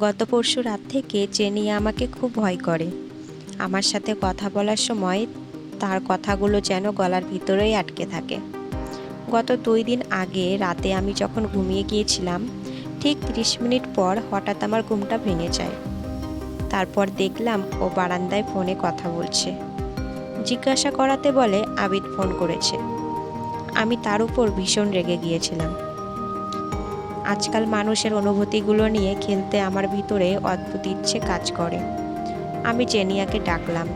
গত পরশু রাত থেকে জেনিয়া আমাকে খুব ভয় করে। আমার সাথে কথা বলার সময় তার কথাগুলো যেন গলার ভিতরেই আটকে থাকে। গত 2 দিন আগে রাতে আমি যখন ঘুমিয়ে গিয়েছিলাম, ঠিক 30 মিনিট পর হঠাৎ আমার ঘুমটা ভেঙে যায়। তারপর দেখলাম ও বারান্দায় ফোনে কথা বলছে। জিজ্ঞাসা করাতে বলে আবিদ ফোন করেছে। আমি তার উপর ভীষণ রেগে গিয়েছিলাম। আজকাল মানুষের অনুভূতিগুলো নিয়ে খেলতে আমার ভিতরে অদ্ভুত ইচ্ছে কাজ করে। আমি জেনিয়াকে ডাকলাম।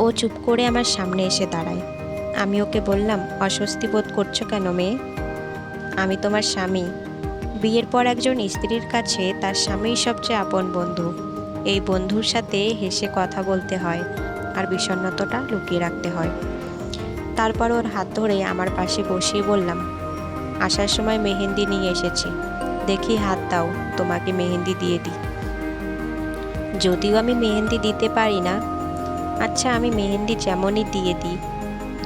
ও চুপ করে আমার সামনে এসে দাঁড়ায়। আমি ওকে বললাম, অস্বস্তি বোধ করছো কেন মেয়ে? আমি তোমার স্বামী। বিয়ের পর একজন স্ত্রীর কাছে তার স্বামীই সবচেয়ে আপন বন্ধু। এই বন্ধুর সাথে হেসে কথা বলতে হয় আর বিষণ্ণতাটা লুকিয়ে রাখতে হয়। তারপর ওর হাত ধরে আমার পাশে বসিয়ে বললাম, আসার সময় মেহেন্দি নিয়ে এসেছি, দেখি হাত দাও, তোমাকে মেহেন্দি দিয়ে দিই। যদিও আমি মেহেন্দি দিতে পারি না। আচ্ছা, আমি মেহেন্দি যেমনই দিয়ে দিই,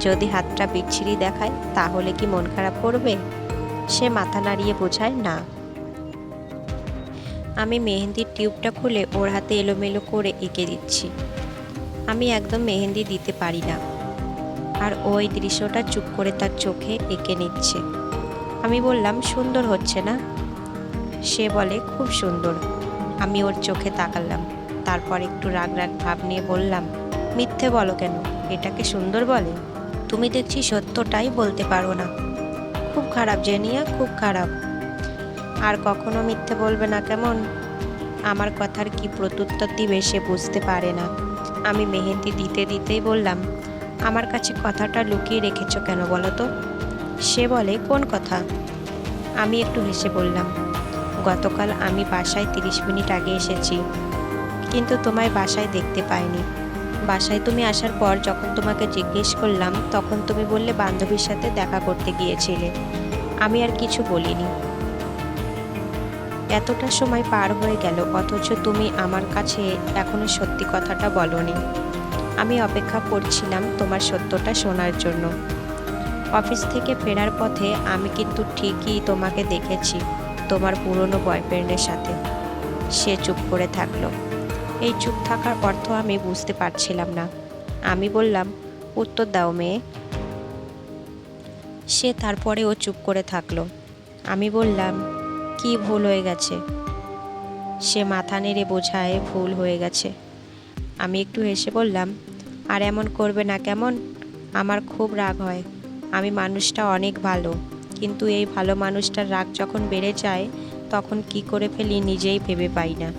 যদি হাতটা বিচ্ছিরি দেখায় তাহলে কি মন খারাপ করবে? সে মাথা নাড়িয়ে বোঝায় না। আমি মেহেন্দির টিউবটা খুলে ওর হাতে এলোমেলো করে এঁকে দিচ্ছি। আমি একদম মেহেন্দি দিতে পারি না, আর ওই দৃশ্যটা চুপ করে তার চোখে এঁকে নিচ্ছে। আমি বললাম, সুন্দর হচ্ছে না? সে বলে, খুব সুন্দর। আমি ওর চোখে তাকালাম, তারপর একটু রাগ রাগ ভাব নিয়ে বললাম, মিথ্যে বলো কেন? এটাকে সুন্দর বলে? তুমি দেখছি সত্যটাই বলতে পারো না। খুব খারাপ জেনিয়া, খুব খারাপ। আর কখনো মিথ্যে বলবে না কেমন? আমার কথার কি প্রত্যুত্তর দিবে সে বুঝতে পারে না। আমি মেহেন্দি দিতে দিতেই বললাম, আমার কাছে কথাটা লুকিয়ে রেখেছো কেন বলো তো? সে বলে, কোন কথা? আমি একটু হেসে বললাম, গতকাল আমি বাসায় 30 মিনিট আগে এসেছি, কিন্তু তোমায় বাসায় দেখতে পাইনি। বাসায় তুমি আসার পর যখন তোমাকে জিজ্ঞেস করলাম, তখন তুমি বললে বান্ধবীর সাথে দেখা করতে গিয়েছিলে। আমি আর কিছু বলিনি। এতটা সময় পার হয়ে গেল, অথচ তুমি আমার কাছে এখনো সত্যি কথাটা বলনি। আমি অপেক্ষা করছিলাম তোমার সত্যটা শোনার জন্য। অফিস থেকে ফেরার পথে আমি কিন্তু ঠিকই তোমাকে দেখেছি তোমার পুরনো বয়ফ্রেন্ডের সাথে। সে চুপ করে থাকলো। এই চুপ থাকার অর্থ আমি বুঝতে পারছিলাম না। আমি বললাম, উত্তর দাও মেয়ে। সে তারপরেও চুপ করে থাকলো। আমি বললাম, কি ভুল হয়ে গেছে? সে মাথা নেড়ে বোঝায় ভুল হয়ে গেছে। আমি একটু হেসে বললাম, আর এমন করবে না কেমন? আমার খুব রাগ হয়। আমি মানুষটা অনেক ভালো, কিন্তু এই ভালো মানুষটার রাগ যখন বেড়ে যায় তখন কি করে ফেলি নিজেই ভেবে পাই না।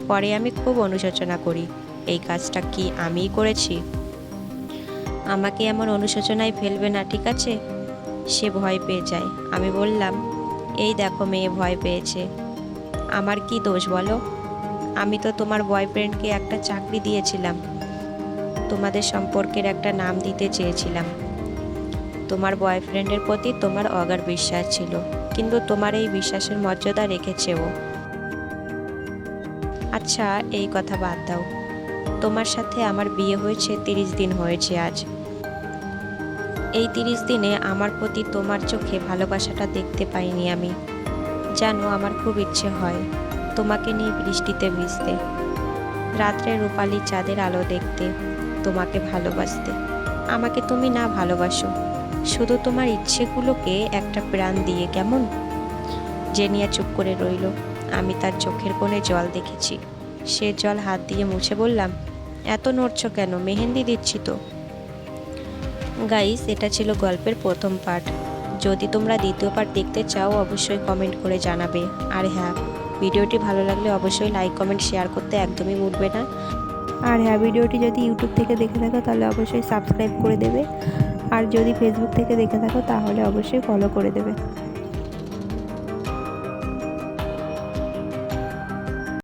পরে আমি খুব অনুশোচনা করি, এই কাজটা কি আমিই করেছি? আমাকে এমন অনুশোচনায় ফেলবে না, ঠিক আছে? সে ভয় পেয়ে যায়। আমি বললাম, এই দেখো মেয়ে ভয় পেয়েছে। আমার কি দোষ বলো? আমি তো তোমার বয়ফ্রেন্ডকে একটা চাকরি দিয়েছিলাম, তোমাদের সম্পর্কের একটা নাম দিতে চেয়েছিলাম। তোমার বয়ফ্রেন্ডের প্রতি তোমার অগাধ বিশ্বাস ছিল, কিন্তু তোমার এই বিশ্বাসের মর্যাদা রেখেছে ও। আচ্ছা, এই কথা বাদ দাও। তোমার সাথে আমার বিয়ে হয়েছে 30 দিন হয়েছে আজ। এই 30 দিনে আমার প্রতি তোমার চোখে ভালোবাসাটা দেখতে পাইনি আমি। জানো, আমার খুব ইচ্ছে হয় তোমাকে নিয়ে বৃষ্টিতে ভিজতে, রাত্রে রূপালি চাঁদের আলো দেখতে, তোমাকে ভালোবাসতে। আমাকে তুমি না ভালোবাসো, শুধু তোমার ইচ্ছেগুলোকে একটা প্রাণ দিয়ে, কেমন? জেনিয়া চুপ করে রইল। আমি তার চোখের কোণে জল দেখেছি। সে জল হাত দিয়ে মুছে বললাম, এত নড়ছো কেন? মেহেন্দি দিচ্ছি তো। গাইস, এটা ছিল গল্পের প্রথম পার্ট। যদি তোমরা দ্বিতীয় পার্ট দেখতে চাও অবশ্যই কমেন্ট করে জানাবে। আর হ্যাঁ, ভিডিওটি ভালো লাগলে অবশ্যই লাইক কমেন্ট শেয়ার করতে একদমই ভুলবে না। আর হ্যাঁ, ভিডিওটি যদি ইউটিউব থেকে দেখে থাকো তাহলে অবশ্যই সাবস্ক্রাইব করে দেবে, আর যদি ফেসবুক থেকে দেখে থাকো তাহলে অবশ্যই ফলো করে দেবে।